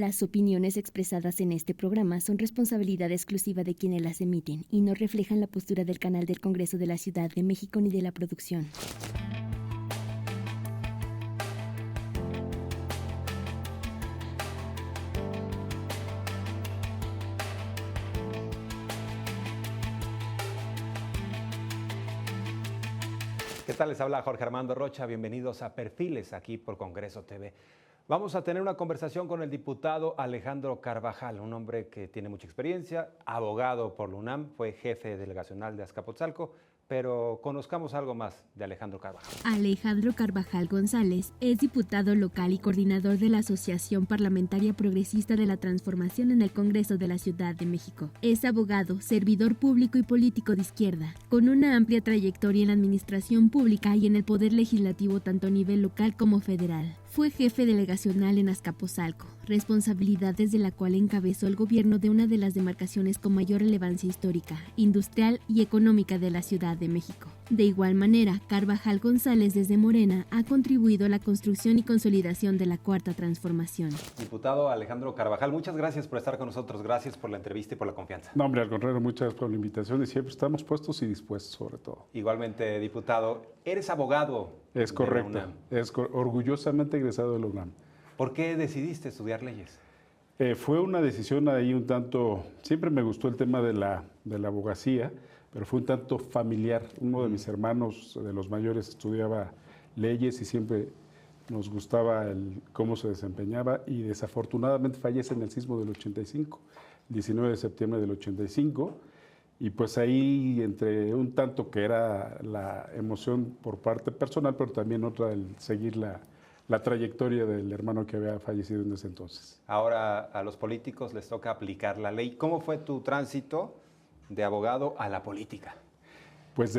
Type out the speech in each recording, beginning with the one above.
Las opiniones expresadas en este programa son responsabilidad exclusiva de quienes las emiten y no reflejan la postura del canal del Congreso de la Ciudad de México ni de la producción. ¿Qué tal? Les habla Jorge Armando Rocha. Bienvenidos a Perfiles aquí por Congreso TV. Vamos a tener una conversación con el diputado Alejandro Carvajal, un hombre que tiene mucha experiencia, abogado por la UNAM, fue jefe delegacional de Azcapotzalco, pero conozcamos algo más de Alejandro Carvajal. Alejandro Carvajal González es diputado local y coordinador de la Asociación Parlamentaria Progresista de la Transformación en el Congreso de la Ciudad de México. Es abogado, servidor público y político de izquierda, con una amplia trayectoria en la administración pública y en el poder legislativo tanto a nivel local como federal. Fue jefe delegacional en Azcapotzalco, responsabilidad desde la cual encabezó el gobierno de una de las demarcaciones con mayor relevancia histórica, industrial y económica de la Ciudad de México. De igual manera, Carvajal González desde Morena ha contribuido a la construcción y consolidación de la Cuarta Transformación. Diputado Alejandro Carvajal, muchas gracias por estar con nosotros, gracias por la entrevista y por la confianza. No, hombre, al contrario, muchas gracias por la invitación y siempre estamos puestos y dispuestos sobre todo. Igualmente, diputado, eres abogado. Es correcto, orgullosamente egresado de la UNAM. ¿Por qué decidiste estudiar leyes? Fue una decisión ahí un tanto, siempre me gustó el tema de la abogacía, pero fue un tanto familiar. Uno de mis hermanos, de los mayores, estudiaba leyes y siempre nos gustaba cómo se desempeñaba y desafortunadamente fallece en el sismo del 85, el 19 de septiembre del 85. Y pues ahí, entre un tanto que era la emoción por parte personal, pero también otra el seguir la trayectoria del hermano que había fallecido en ese entonces. Ahora a los políticos les toca aplicar la ley. ¿Cómo fue tu tránsito de abogado a la política? Pues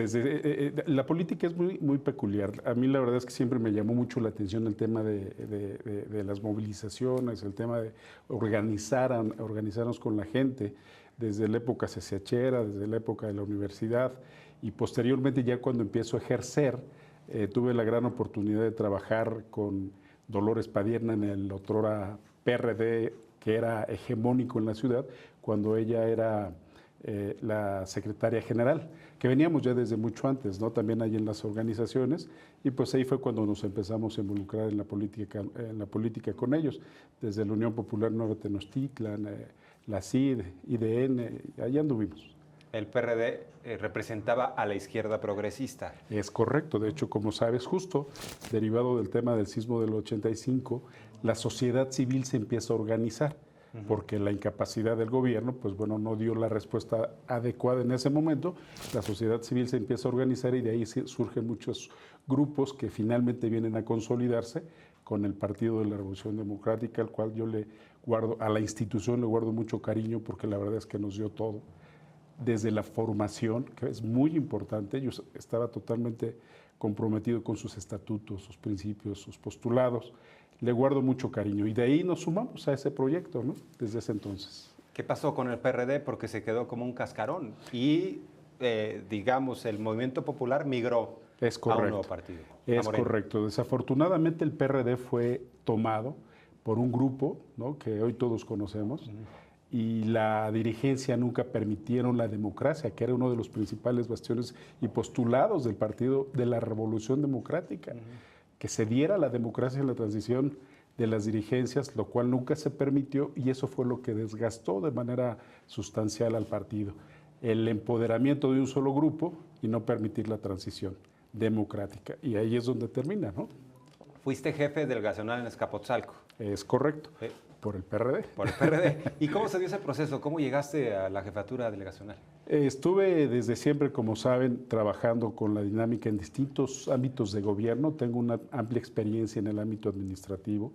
la política es muy peculiar. A mí la verdad es que siempre me llamó mucho la atención el tema de las movilizaciones, el tema de organizarnos con la gente, desde la época cecechera, desde la época de la universidad y posteriormente ya cuando empiezo a ejercer, tuve la gran oportunidad de trabajar con Dolores Padierna en el otrora PRD, que era hegemónico en la ciudad, cuando ella era la secretaria general, que veníamos ya desde mucho antes, ¿no? También ahí en las organizaciones, y pues ahí fue cuando nos empezamos a involucrar en la política con ellos, desde la Unión Popular Nueva Tenochtitlan, la CID, IDN, ahí anduvimos. El PRD representaba a la izquierda progresista. Es correcto, de hecho, como sabes, justo derivado del tema del sismo del 85, la sociedad civil se empieza a organizar, porque la incapacidad del gobierno, pues bueno, no dio la respuesta adecuada en ese momento. La sociedad civil se empieza a organizar y de ahí surgen muchos grupos que finalmente vienen a consolidarse con el Partido de la Revolución Democrática, al cual yo a la institución le guardo mucho cariño porque la verdad es que nos dio todo. Desde la formación, que es muy importante, yo estaba totalmente comprometido con sus estatutos, sus principios, sus postulados. Le guardo mucho cariño y de ahí nos sumamos a ese proyecto, ¿no? Desde ese entonces. ¿Qué pasó con el PRD? Porque se quedó como un cascarón y, digamos, el Movimiento Popular migró a un nuevo partido. Es correcto. Desafortunadamente el PRD fue tomado por un grupo, ¿no? Que hoy todos conocemos, y la dirigencia nunca permitieron la democracia, que era uno de los principales bastiones y postulados del Partido de la Revolución Democrática. Que se diera la democracia en la transición de las dirigencias, lo cual nunca se permitió y eso fue lo que desgastó de manera sustancial al partido. El empoderamiento de un solo grupo y no permitir la transición democrática. Y ahí es donde termina, ¿no? Fuiste jefe delegacional en Azcapotzalco. Es correcto, por el PRD. Por el PRD. ¿Y cómo se dio ese proceso? ¿Cómo llegaste a la jefatura delegacional? Estuve desde siempre, como saben, trabajando con la dinámica en distintos ámbitos de gobierno. Tengo una amplia experiencia en el ámbito administrativo.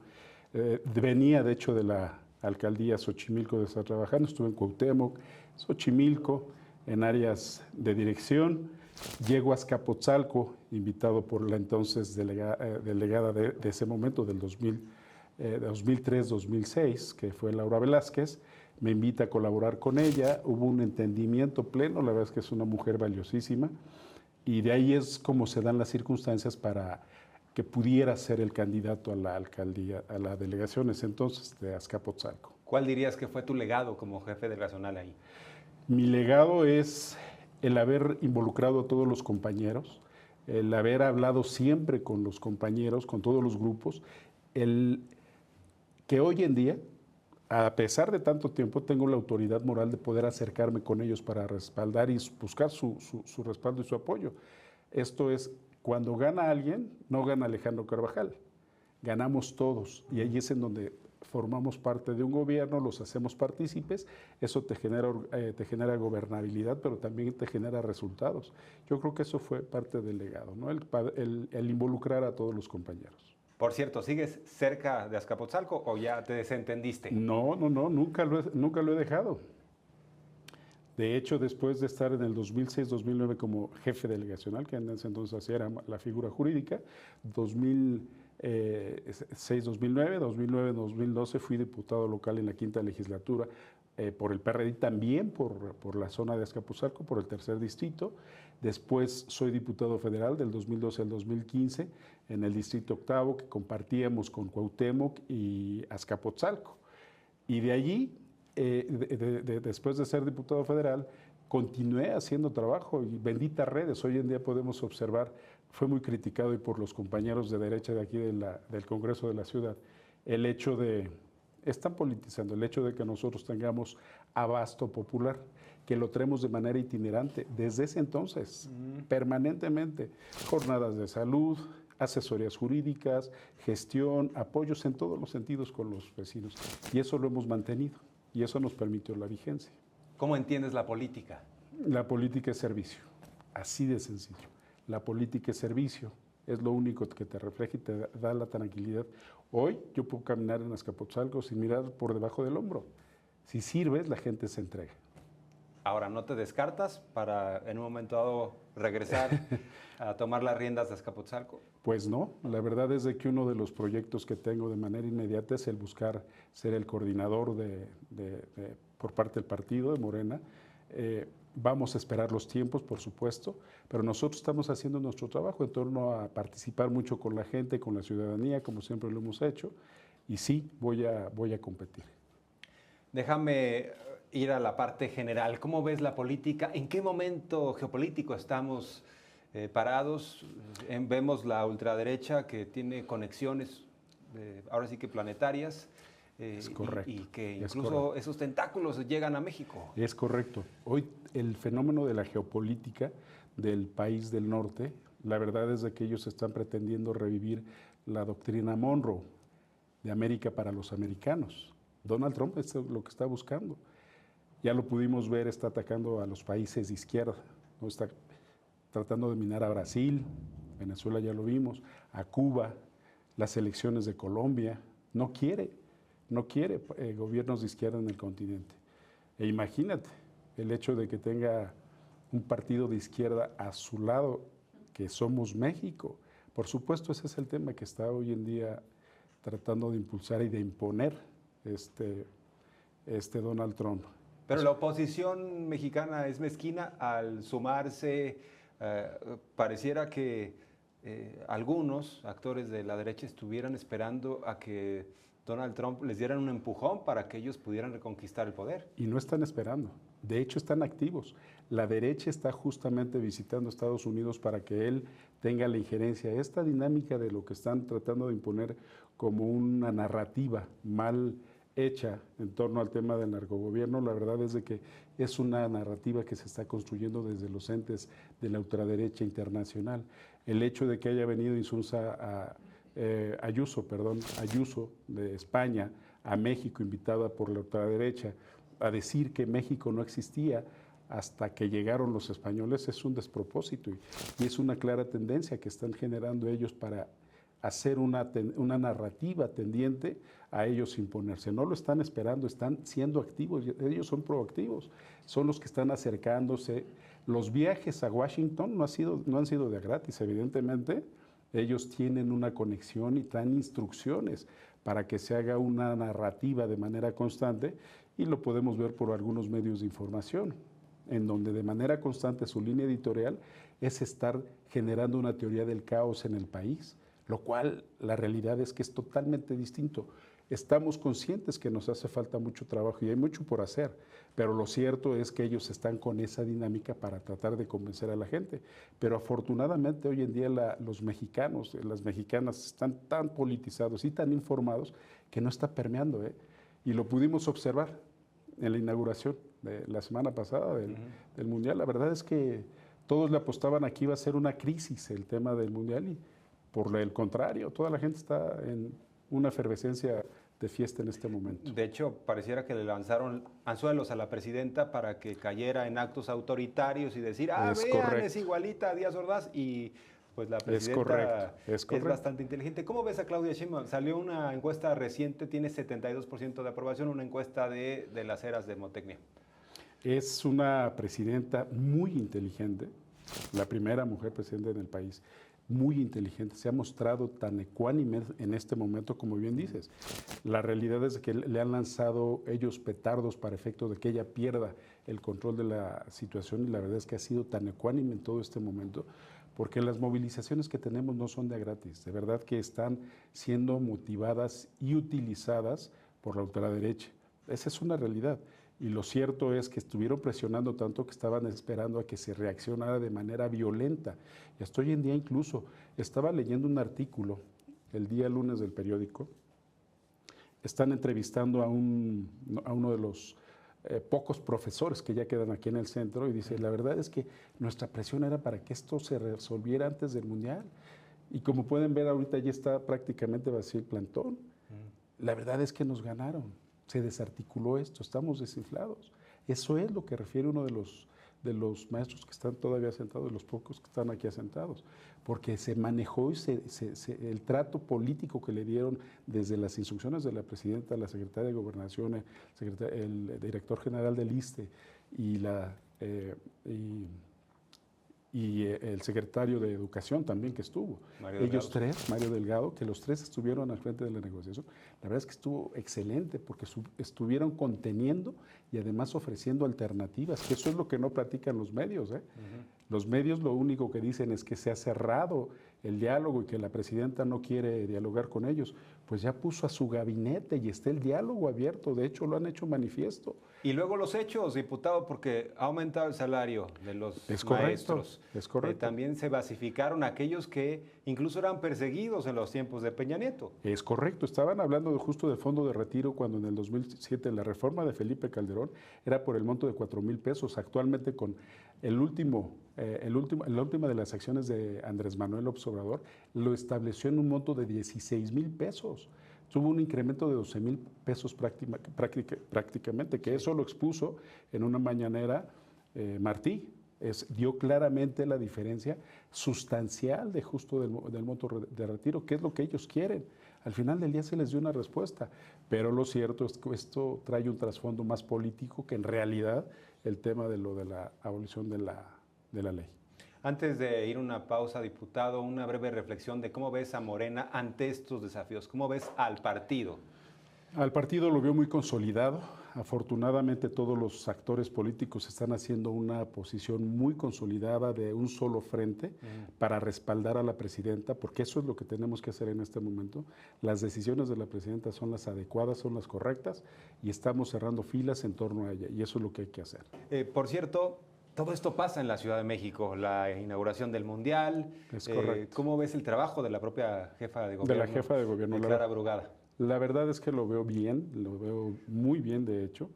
Venía, de hecho, de la alcaldía Xochimilco de estar trabajando. Estuve en Cuauhtémoc, Xochimilco, en áreas de dirección. Llego a Azcapotzalco, invitado por la entonces delegada de ese momento, del 2003-2006, que fue Laura Velázquez. Me invita a colaborar con ella, hubo un entendimiento pleno, la verdad es que es una mujer valiosísima, y de ahí es como se dan las circunstancias para que pudiera ser el candidato a la alcaldía, a la delegación ese entonces de Azcapotzalco. ¿Cuál dirías que fue tu legado como jefe delegacional ahí? Mi legado es el haber involucrado a todos los compañeros, el haber hablado siempre con los compañeros, con todos los grupos, el que hoy en día, a pesar de tanto tiempo, tengo la autoridad moral de poder acercarme con ellos para respaldar y buscar su respaldo y su apoyo. Esto es, cuando gana alguien, no gana Alejandro Carvajal, ganamos todos, y ahí es en donde formamos parte de un gobierno, los hacemos partícipes, eso te genera gobernabilidad, pero también te genera resultados. Yo creo que eso fue parte del legado, ¿no? El involucrar a todos los compañeros. Por cierto, ¿sigues cerca de Azcapotzalco o ya te desentendiste? No, nunca lo he dejado. De hecho, después de estar en el 2006-2009 como jefe delegacional, que en ese entonces era la figura jurídica, 2006-2009, 2009-2012 fui diputado local en la quinta legislatura por el PRD, también por la zona de Azcapotzalco, por el tercer distrito. Después soy diputado federal del 2012 al 2015 en el distrito octavo, que compartíamos con Cuauhtémoc y Azcapotzalco. Y de allí, después de ser diputado federal, continué haciendo trabajo y benditas redes. Hoy en día podemos observar, fue muy criticado y por los compañeros de derecha de aquí del Congreso de la Ciudad, el hecho de, están politizando, el hecho de que nosotros tengamos abasto popular, que lo traemos de manera itinerante desde ese entonces, permanentemente, jornadas de salud, asesorías jurídicas, gestión, apoyos en todos los sentidos con los vecinos. Y eso lo hemos mantenido y eso nos permitió la vigencia. ¿Cómo entiendes la política? La política es servicio, así de sencillo. La política es servicio, es lo único que te refleja y te da la tranquilidad. Hoy yo puedo caminar en Azcapotzalco sin mirar por debajo del hombro. Si sirves, la gente se entrega. Ahora, ¿no te descartas para en un momento dado regresar a tomar las riendas de Azcapotzalco? Pues no, la verdad es de que uno de los proyectos que tengo de manera inmediata es el buscar ser el coordinador por parte del partido de Morena. Vamos a esperar los tiempos, por supuesto, pero nosotros estamos haciendo nuestro trabajo en torno a participar mucho con la gente, con la ciudadanía, como siempre lo hemos hecho, y sí, voy a competir. Déjame ir a la parte general. ¿Cómo ves la política? ¿En qué momento geopolítico estamos parados? Vemos la ultraderecha que tiene conexiones, ahora sí que planetarias, Es correcto. y que incluso esos tentáculos llegan a México. Es correcto. Hoy el fenómeno de la geopolítica del país del norte, la verdad es de que ellos están pretendiendo revivir la doctrina Monroe de América para los americanos. Donald Trump es lo que está buscando. Ya lo pudimos ver, está atacando a los países de izquierda, ¿no? Está tratando de minar a Brasil, Venezuela ya lo vimos, a Cuba, las elecciones de Colombia. No quiere gobiernos de izquierda en el continente. E imagínate el hecho de que tenga un partido de izquierda a su lado, que somos México. Por supuesto, ese es el tema que está hoy en día tratando de impulsar y de imponer Donald Trump. Pero la oposición mexicana es mezquina al sumarse, pareciera que algunos actores de la derecha estuvieran esperando a que Donald Trump les diera un empujón para que ellos pudieran reconquistar el poder. Y no están esperando, de hecho están activos. La derecha está justamente visitando Estados Unidos para que él tenga la injerencia. Esta dinámica de lo que están tratando de imponer como una narrativa mal hecha en torno al tema del narcogobierno, la verdad es de que es una narrativa que se está construyendo desde los entes de la ultraderecha internacional. El hecho de que haya venido Ayuso de España a México, invitada por la ultraderecha, a decir que México no existía hasta que llegaron los españoles, es un despropósito y es una clara tendencia que están generando ellos para hacer una narrativa tendiente a ellos imponerse. No lo están esperando, están siendo activos, ellos son proactivos, son los que están acercándose. Los viajes a Washington no han sido de gratis, evidentemente. Ellos tienen una conexión y traen instrucciones para que se haga una narrativa de manera constante y lo podemos ver por algunos medios de información, en donde de manera constante su línea editorial es estar generando una teoría del caos en el país. lo cual la realidad es que es totalmente distinto. Estamos conscientes que nos hace falta mucho trabajo y hay mucho por hacer, pero lo cierto es que ellos están con esa dinámica para tratar de convencer a la gente. Pero afortunadamente hoy en día los mexicanos, las mexicanas están tan politizados y tan informados que no está permeando, ¿eh? Y lo pudimos observar en la inauguración de la semana pasada del Mundial. La verdad es que todos le apostaban a que iba a ser una crisis el tema del Mundial y por el contrario, toda la gente está en una efervescencia de fiesta en este momento. De hecho, pareciera que le lanzaron anzuelos a la presidenta para que cayera en actos autoritarios y decir, es igualita a Díaz Ordaz, y pues la presidenta es bastante inteligente. ¿Cómo ves a Claudia Sheinbaum? Salió una encuesta reciente, tiene 72% de aprobación, una encuesta de las eras de Motecnia. Es una presidenta muy inteligente, la primera mujer presidenta en el país. Muy inteligente, se ha mostrado tan ecuánime en este momento como bien dices. La realidad es que le han lanzado ellos petardos para efecto de que ella pierda el control de la situación y la verdad es que ha sido tan ecuánime en todo este momento porque las movilizaciones que tenemos no son de gratis, de verdad que están siendo motivadas y utilizadas por la ultraderecha. Esa es una realidad. Y lo cierto es que estuvieron presionando tanto que estaban esperando a que se reaccionara de manera violenta. Y hasta hoy en día incluso estaba leyendo un artículo el día lunes del periódico. Están entrevistando a uno de los pocos profesores que ya quedan aquí en el centro y dice, la verdad es que nuestra presión era para que esto se resolviera antes del Mundial. Y como pueden ver ahorita ya está prácticamente vacío el plantón. La verdad es que nos ganaron. Se desarticuló esto, estamos desinflados. Eso es lo que refiere uno de los maestros que están todavía sentados, de los pocos que están aquí asentados, porque se manejó y el trato político que le dieron desde las instrucciones de la presidenta, la secretaria de Gobernación, el director general del ISSSTE y el secretario de Educación también que estuvo. Ellos tres, Mario Delgado, que los tres estuvieron al frente de la negociación. La verdad es que estuvo excelente porque estuvieron conteniendo y además ofreciendo alternativas, que eso es lo que no platican los medios. Los medios lo único que dicen es que se ha cerrado el diálogo y que la presidenta no quiere dialogar con ellos. Pues ya puso a su gabinete y está el diálogo abierto, de hecho lo han hecho manifiesto. Y luego los hechos, diputado, porque ha aumentado el salario de los maestros. Es correcto. También se basificaron aquellos que incluso eran perseguidos en los tiempos de Peña Nieto. Es correcto. Estaban hablando justo del fondo de retiro cuando en el 2007 la reforma de Felipe Calderón era por el monto de 4,000 pesos. Actualmente con la última de las acciones de Andrés Manuel López Obrador lo estableció en un monto de 16,000 pesos. Tuvo un incremento de 12,000 pesos prácticamente, que eso lo expuso en una mañanera Martí. Dio claramente la diferencia sustancial de justo del monto de retiro, que es lo que ellos quieren. Al final del día se les dio una respuesta, pero lo cierto es que esto trae un trasfondo más político que en realidad el tema de la abolición de la ley. Antes de ir a una pausa, diputado, una breve reflexión de cómo ves a Morena ante estos desafíos. ¿Cómo ves al partido? Al partido lo veo muy consolidado. Afortunadamente todos los actores políticos están haciendo una posición muy consolidada de un solo frente para respaldar a la presidenta, porque eso es lo que tenemos que hacer en este momento. Las decisiones de la presidenta son las adecuadas, son las correctas y estamos cerrando filas en torno a ella y eso es lo que hay que hacer. Por cierto, todo esto pasa en la Ciudad de México, la inauguración del Mundial. Es correcto. ¿Cómo ves el trabajo de la propia jefa de gobierno? De la jefa de gobierno. Clara Brugada. La verdad es que lo veo bien, lo veo muy bien de hecho.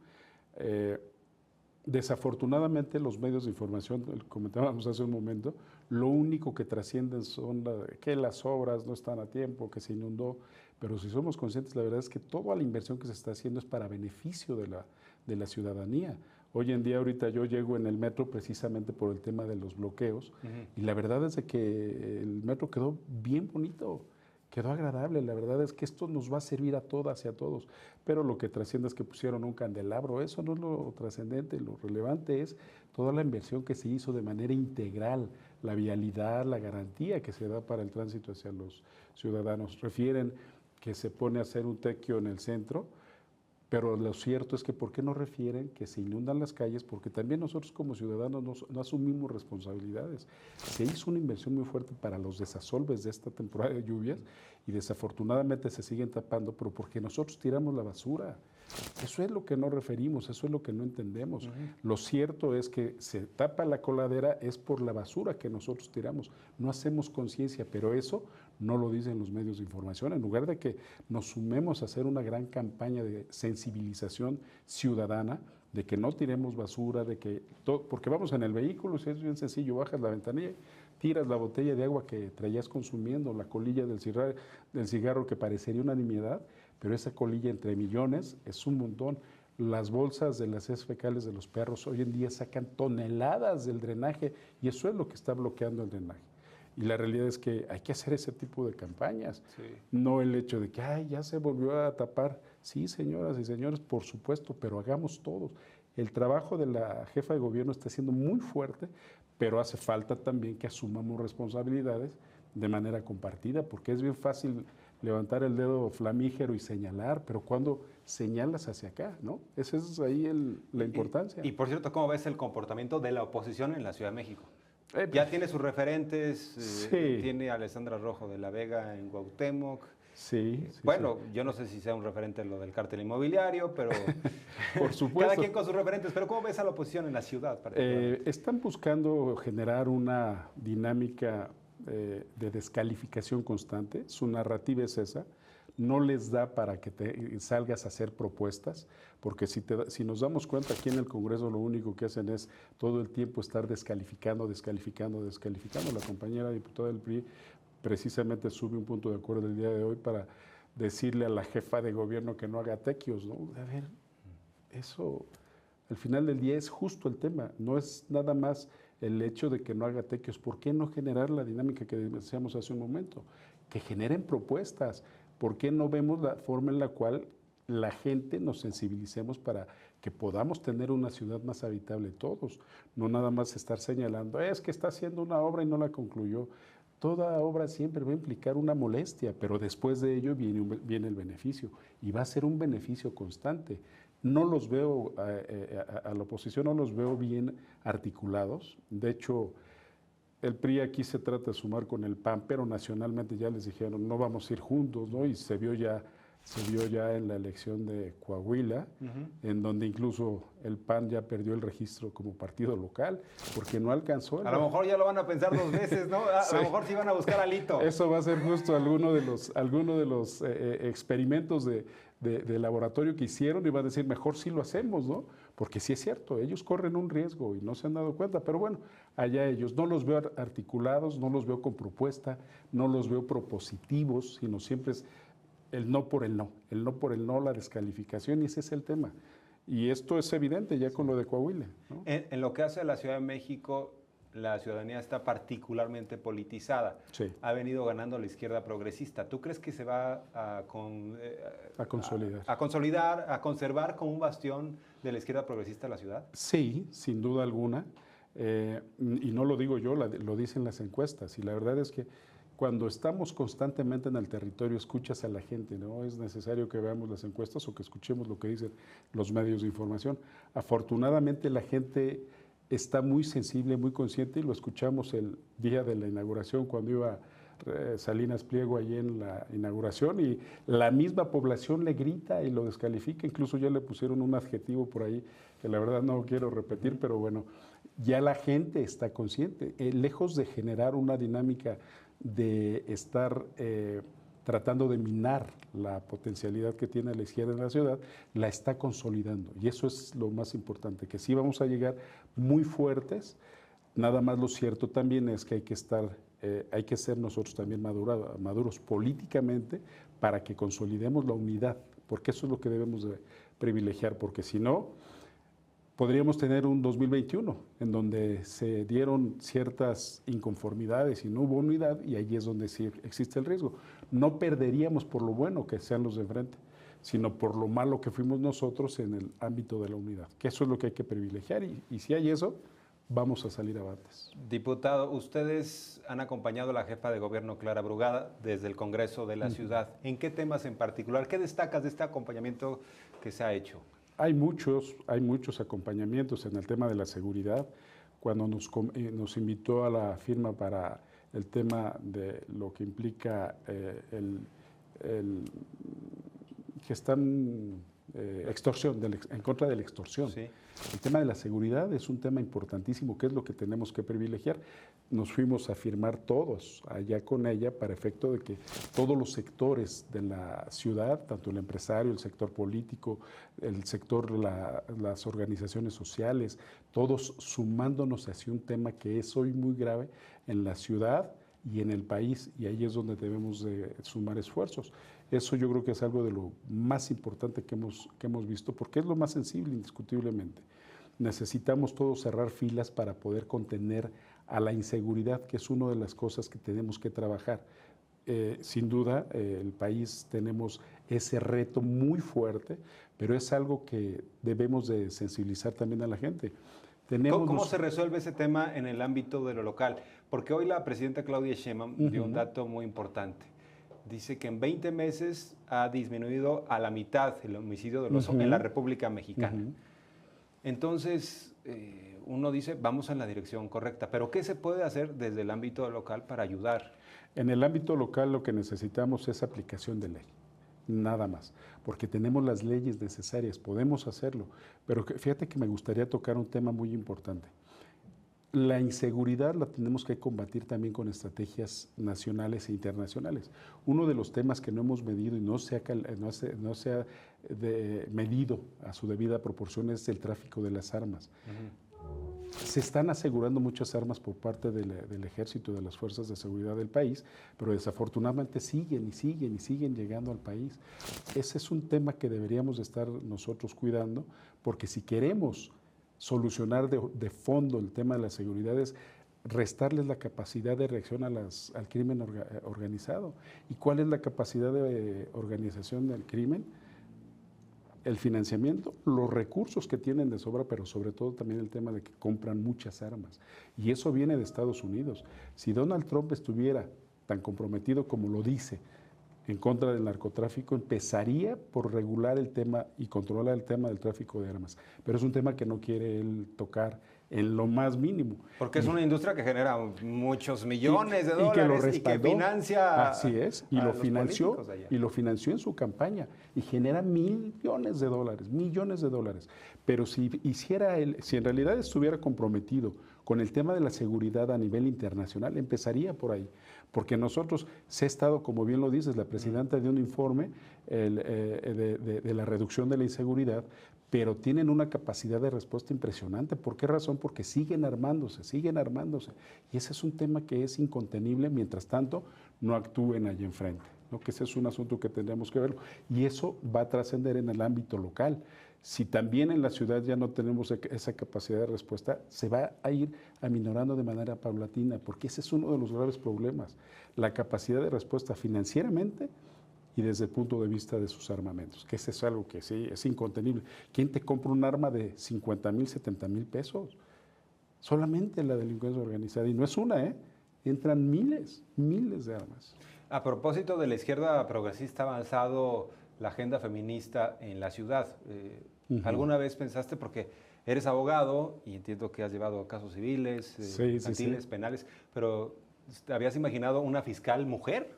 Desafortunadamente los medios de información, comentábamos hace un momento, lo único que trascienden son que las obras no están a tiempo, que se inundó, pero si somos conscientes, la verdad es que toda la inversión que se está haciendo es para beneficio de la ciudadanía. Hoy en día, ahorita yo llego en el metro precisamente por el tema de los bloqueos y la verdad es de que el metro quedó bien bonito, quedó agradable. La verdad es que esto nos va a servir a todas y a todos, pero lo que trasciende es que pusieron un candelabro. Eso no es lo trascendente, lo relevante es toda la inversión que se hizo de manera integral, la vialidad, la garantía que se da para el tránsito hacia los ciudadanos. Refieren que se pone a hacer un tequio en el centro. Pero lo cierto es que ¿por qué no refieren que se inundan las calles? Porque también nosotros como ciudadanos no asumimos responsabilidades. Se hizo una inversión muy fuerte para los desasolves de esta temporada de lluvias y desafortunadamente se siguen tapando, pero porque nosotros tiramos la basura. Eso es lo que no referimos, eso es lo que no entendemos. Lo cierto es que se tapa la coladera es por la basura que nosotros tiramos. No hacemos conciencia, pero eso no lo dicen los medios de información. En lugar de que nos sumemos a hacer una gran campaña de sensibilización ciudadana, de que no tiremos basura, de que porque vamos en el vehículo, si es bien sencillo, bajas la ventanilla, tiras la botella de agua que traías consumiendo, la colilla del cigarro que parecería una nimiedad, pero esa colilla entre millones es un montón. Las bolsas de las heces fecales de los perros hoy en día sacan toneladas del drenaje y eso es lo que está bloqueando el drenaje. Y la realidad es que hay que hacer ese tipo de campañas, no el hecho de que ya se volvió a tapar. Sí, señoras y señores, por supuesto, pero hagamos todos. El trabajo de la jefa de gobierno está siendo muy fuerte, pero hace falta también que asumamos responsabilidades de manera compartida, porque es bien fácil levantar el dedo flamígero y señalar, pero cuando señalas hacia acá, ¿no? Esa es ahí la importancia. Y por cierto, ¿cómo ves el comportamiento de la oposición en la Ciudad de México? Ya tiene sus referentes, tiene a Alessandra Rojo de la Vega en Cuauhtémoc. Sí. Bueno, yo no sé si sea un referente lo del cártel inmobiliario, pero por supuesto. Cada quien con sus referentes. Pero ¿cómo ves a la oposición en la ciudad? Están buscando generar una dinámica de descalificación constante. Su narrativa es esa. No les da para que te salgas a hacer propuestas, porque si nos damos cuenta, aquí en el Congreso lo único que hacen es todo el tiempo estar descalificando. La compañera diputada del PRI precisamente sube un punto de acuerdo el día de hoy para decirle a la jefa de gobierno que no haga tequios, ¿no? A ver, eso al final del día es justo el tema, no es nada más el hecho de que no haga tequios. ¿Por qué no generar la dinámica que decíamos hace un momento? Que generen propuestas. ¿Por qué no vemos la forma en la cual la gente nos sensibilicemos para que podamos tener una ciudad más habitable todos? No nada más estar señalando, es que está haciendo una obra y no la concluyó. Toda obra siempre va a implicar una molestia, pero después de ello viene el beneficio y va a ser un beneficio constante. No los veo, a la oposición no los veo bien articulados. De hecho, el PRI aquí se trata de sumar con el PAN, pero nacionalmente ya les dijeron no vamos a ir juntos, ¿no? Y se vio ya en la elección de Coahuila, en donde incluso el PAN ya perdió el registro como partido local, porque no alcanzó. A lo mejor ya lo van a pensar 2 veces, ¿no? A lo mejor sí van a buscar a Alito. Eso va a ser justo alguno de los experimentos de laboratorio que hicieron, y van a decir, mejor sí lo hacemos, ¿no? Porque sí es cierto, ellos corren un riesgo y no se han dado cuenta, pero bueno, allá ellos. No los veo articulados, no los veo con propuesta, no los veo propositivos, sino siempre es el no por el no, la descalificación, y ese es el tema. Y esto es evidente ya con lo de Coahuila, ¿no? En lo que hace a la Ciudad de México, la ciudadanía está particularmente politizada. Sí. Ha venido ganando la izquierda progresista. ¿Tú crees que se va a consolidar? A consolidar, a conservar como un bastión de la izquierda progresista la ciudad? Sí, sin duda alguna. Y no lo digo yo, lo dicen las encuestas. Y la verdad es que cuando estamos constantemente en el territorio, escuchas a la gente, no es necesario que veamos las encuestas o que escuchemos lo que dicen los medios de información. Afortunadamente la gente está muy sensible, muy consciente, y lo escuchamos el día de la inauguración, cuando iba Salinas Pliego allí en la inauguración, y la misma población le grita y lo descalifica. Incluso ya le pusieron un adjetivo por ahí que la verdad no quiero repetir, pero bueno, ya la gente está consciente. Lejos de generar una dinámica de estar tratando de minar la potencialidad que tiene la izquierda en la ciudad, la está consolidando. Y eso es lo más importante, que sí vamos a llegar muy fuertes. Nada más lo cierto también es que hay que ser nosotros también maduros políticamente para que consolidemos la unidad, porque eso es lo que debemos de privilegiar, porque si no, podríamos tener un 2021 en donde se dieron ciertas inconformidades y no hubo unidad, y ahí es donde sí existe el riesgo. No perderíamos por lo bueno que sean los de enfrente, sino por lo malo que fuimos nosotros en el ámbito de la unidad, que eso es lo que hay que privilegiar, y si hay eso, vamos a salir avantes. Diputado, ustedes han acompañado a la jefa de gobierno Clara Brugada desde el Congreso de la ciudad. ¿En qué temas en particular? ¿Qué destacas de este acompañamiento que se ha hecho? Hay muchos acompañamientos en el tema de la seguridad. Cuando nos invitó a la firma para el tema de lo que implica que están extorsión, en contra de la extorsión. Sí. El tema de la seguridad es un tema importantísimo, que es lo que tenemos que privilegiar. Nos fuimos a firmar todos allá con ella para efecto de que todos los sectores de la ciudad, tanto el empresario, el sector político, el sector, las organizaciones sociales, todos sumándonos hacia un tema que es hoy muy grave en la ciudad y en el país, y ahí es donde debemos de sumar esfuerzos. Eso yo creo que es algo de lo más importante que hemos visto, porque es lo más sensible, indiscutiblemente. Necesitamos todos cerrar filas para poder contener a la inseguridad, que es una de las cosas que tenemos que trabajar. Sin duda, el país tenemos ese reto muy fuerte, pero es algo que debemos de sensibilizar también a la gente. ¿Cómo se resuelve ese tema en el ámbito de lo local? Porque hoy la presidenta Claudia Sheinbaum dio un dato muy importante. Dice que en 20 meses ha disminuido a la mitad el homicidio doloso en la República Mexicana. Entonces, uno dice, vamos en la dirección correcta, pero ¿qué se puede hacer desde el ámbito local para ayudar? En el ámbito local lo que necesitamos es aplicación de ley, nada más, porque tenemos las leyes necesarias, podemos hacerlo, pero fíjate que me gustaría tocar un tema muy importante. La inseguridad la tenemos que combatir también con estrategias nacionales e internacionales. Uno de los temas que no hemos medido y no se ha medido a su debida proporción es el tráfico de las armas. Se están asegurando muchas armas por parte del ejército, de las fuerzas de seguridad del país, pero desafortunadamente siguen llegando al país. Ese es un tema que deberíamos de estar nosotros cuidando, porque si queremos solucionar de fondo el tema de la seguridad es restarles la capacidad de reacción al crimen organizado. ¿Y cuál es la capacidad de organización del crimen? El financiamiento, los recursos que tienen de sobra, pero sobre todo también el tema de que compran muchas armas. Y eso viene de Estados Unidos. Si Donald Trump estuviera tan comprometido como lo dice en contra del narcotráfico, empezaría por regular el tema y controlar el tema del tráfico de armas. Pero es un tema que no quiere él tocar en lo más mínimo. Porque es una industria que genera muchos millones de dólares y que lo respaldó, y que financia. Así es, y lo financió en su campaña y genera millones de dólares. Pero si en realidad estuviera comprometido con el tema de la seguridad a nivel internacional, empezaría por ahí. Porque nosotros, se ha estado, como bien lo dices, la presidenta dio un informe de la reducción de la inseguridad, pero tienen una capacidad de respuesta impresionante. ¿Por qué razón? Porque siguen armándose. Y ese es un tema que es incontenible, mientras tanto no actúen allí enfrente, ¿no? Que ese es un asunto que tendremos que verlo. Y eso va a trascender en el ámbito local. Si también en la ciudad ya no tenemos esa capacidad de respuesta, se va a ir aminorando de manera paulatina, porque ese es uno de los graves problemas, la capacidad de respuesta financieramente y desde el punto de vista de sus armamentos, que ese es algo que sí es incontenible. ¿Quién te compra un arma de 50,000, 70,000 pesos? Solamente la delincuencia organizada, y no es una, entran miles de armas. A propósito de la izquierda progresista, ha avanzado la agenda feminista en la ciudad. ¿Alguna vez pensaste, porque eres abogado y entiendo que has llevado casos civiles, infantiles, penales, pero ¿te habías imaginado una fiscal mujer?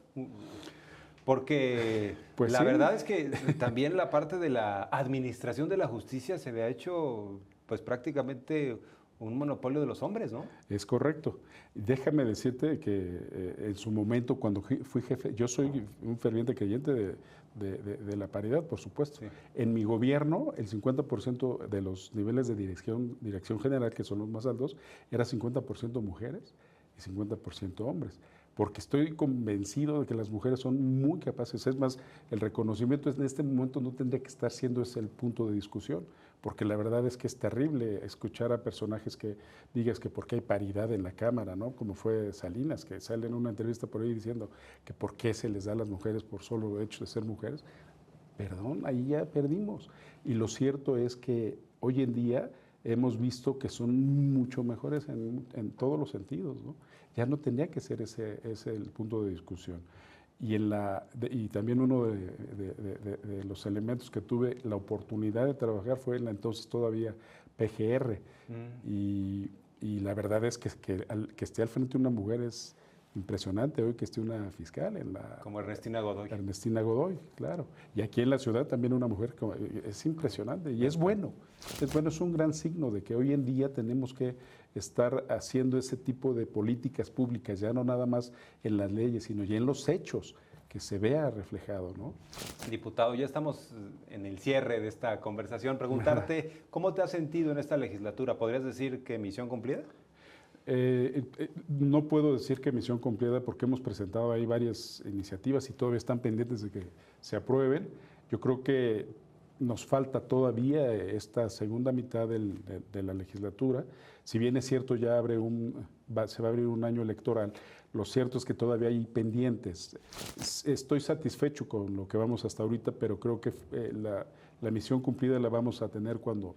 Porque pues la verdad es que también la parte de la administración de la justicia se le ha hecho pues prácticamente un monopolio de los hombres, ¿no? Es correcto. Déjame decirte que en su momento, cuando fui jefe, yo soy un ferviente creyente de la paridad, por supuesto. Sí. En mi gobierno, el 50% de los niveles de dirección general, que son los más altos, era 50% mujeres y 50% hombres. Porque estoy convencido de que las mujeres son muy capaces. Es más, el reconocimiento en este momento no tendría que estar siendo ese el punto de discusión, porque la verdad es que es terrible escuchar a personajes que digas que porque hay paridad en la Cámara, ¿no? Como fue Salinas, que sale en una entrevista por ahí diciendo que por qué se les da a las mujeres por solo hecho de ser mujeres. Perdón, ahí ya perdimos. Y lo cierto es que hoy en día hemos visto que son mucho mejores en todos los sentidos, ¿no? Ya no tendría que ser ese el punto de discusión. Y también uno de los elementos que tuve la oportunidad de trabajar fue en la entonces todavía PGR. Y la verdad es que esté al frente una mujer es impresionante. Hoy que esté una fiscal como Ernestina Godoy. Ernestina Godoy, claro. Y aquí en la ciudad también una mujer, es impresionante y es bueno. Es un gran signo de que hoy en día tenemos que estar haciendo ese tipo de políticas públicas, ya no nada más en las leyes, sino ya en los hechos, que se vea reflejado, ¿no? Diputado, ya estamos en el cierre de esta conversación. Preguntarte, ¿cómo te has sentido en esta legislatura? ¿Podrías decir que misión cumplida? No puedo decir que misión cumplida porque hemos presentado ahí varias iniciativas y todavía están pendientes de que se aprueben. Yo creo que nos falta todavía esta segunda mitad de la legislatura. Si bien es cierto, ya se va a abrir un año electoral, lo cierto es que todavía hay pendientes. Estoy satisfecho con lo que vamos hasta ahorita, pero creo que la misión cumplida la vamos a tener cuando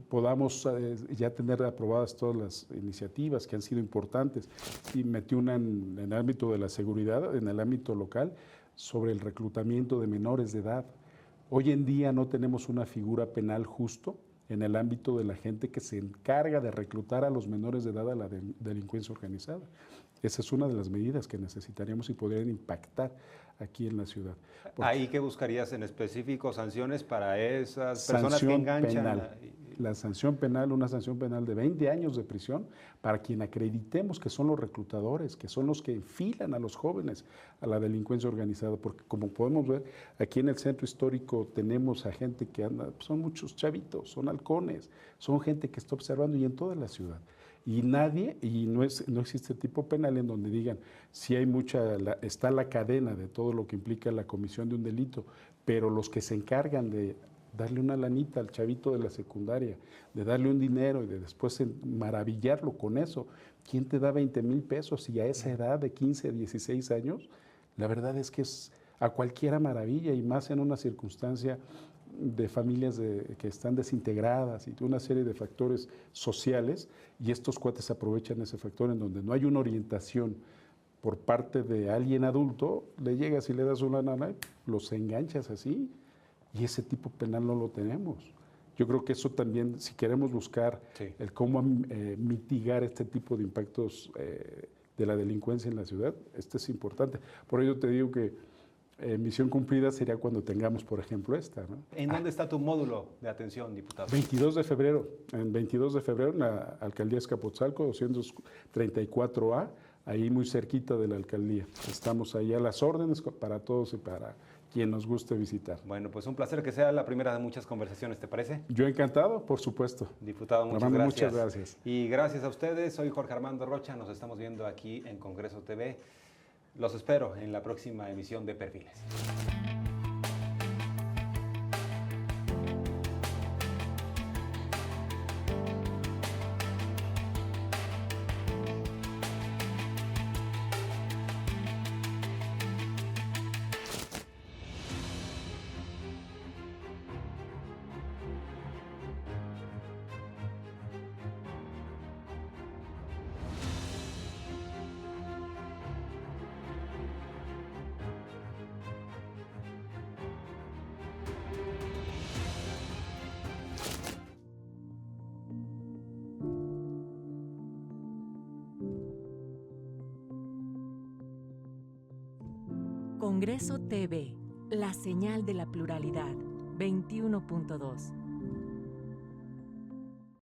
podamos ya tener aprobadas todas las iniciativas que han sido importantes. Y metí una en el ámbito de la seguridad, en el ámbito local, sobre el reclutamiento de menores de edad. Hoy en día no tenemos una figura penal justo en el ámbito de la gente que se encarga de reclutar a los menores de edad a la delincuencia organizada. Esa es una de las medidas que necesitaríamos y podrían impactar aquí en la ciudad. ¿Ahí qué buscarías en específico? ¿Sanciones para esas personas que enganchan? Penal. La sanción penal, una sanción penal de 20 años de prisión para quien acreditemos que son los reclutadores, que son los que enfilan a los jóvenes a la delincuencia organizada, porque como podemos ver, aquí en el centro histórico tenemos a gente que anda, son muchos chavitos, son halcones, son gente que está observando y en toda la ciudad. Y no existe tipo penal en donde digan si hay está la cadena de todo lo que implica la comisión de un delito, pero los que se encargan de darle una lanita al chavito de la secundaria, de darle un dinero y de después maravillarlo con eso. ¿Quién te da 20,000 pesos y a esa edad de 15, 16 años? La verdad es que es a cualquiera maravilla y más en una circunstancia de familias que están desintegradas y de una serie de factores sociales, y estos cuates aprovechan ese factor en donde no hay una orientación por parte de alguien adulto, le llegas y le das una lana, los enganchas así, y ese tipo penal no lo tenemos. Yo creo que eso también, si queremos buscar el cómo mitigar este tipo de impactos de la delincuencia en la ciudad, esto es importante. Por ello te digo que misión cumplida sería cuando tengamos, por ejemplo, esta, ¿no? ¿En dónde está tu módulo de atención, diputado? 22 de febrero, en 22 de febrero, en la Alcaldía Azcapotzalco, 234A, ahí muy cerquita de la alcaldía. Estamos ahí a las órdenes para todos y para quien nos guste visitar. Bueno, pues un placer que sea la primera de muchas conversaciones, ¿te parece? Yo encantado, por supuesto. Diputado, muchas gracias. Muchas gracias. Y gracias a ustedes, soy Jorge Armando Rocha, nos estamos viendo aquí en Congreso TV. Los espero en la próxima emisión de Perfiles. Congreso TV, la señal de la pluralidad, 21.2.